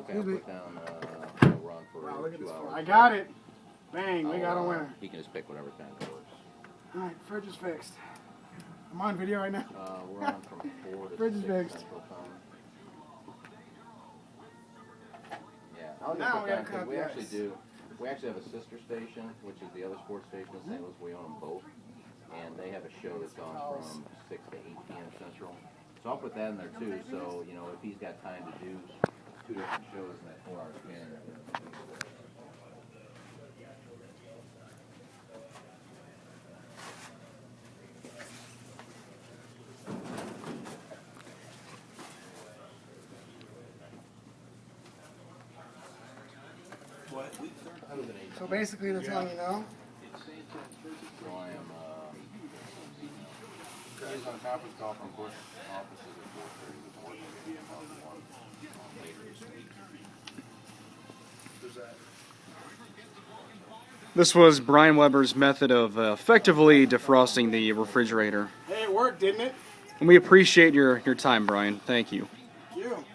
Okay, I'll put down a run for Wow, look at 2 this. hours. I got it. Bang, we got a winner. He can just pick whatever time it works. Alright, fridge is fixed. I'm on video right now. We're on from 4 to Fridge 6 is fixed. Central Time. Yeah, I'll Now just we put gotta down, 'cause cut we the actually ice. do. We actually have a sister station, which is the other sports station in St. Louis. We own them both, and they have a show that's on from 6 to 8 p.m. Central. So I'll put that in there too. So you know, if he's got time to do 2 different shows in that 4-hour span. So basically they're telling you no? So I am. He's on a conference call from Bush offices at 4:30 with more than 1 later this week. This was Brian Weber's method of effectively defrosting the refrigerator. Hey, it worked, didn't it? And we appreciate your time, Brian. Thank you. Thank you.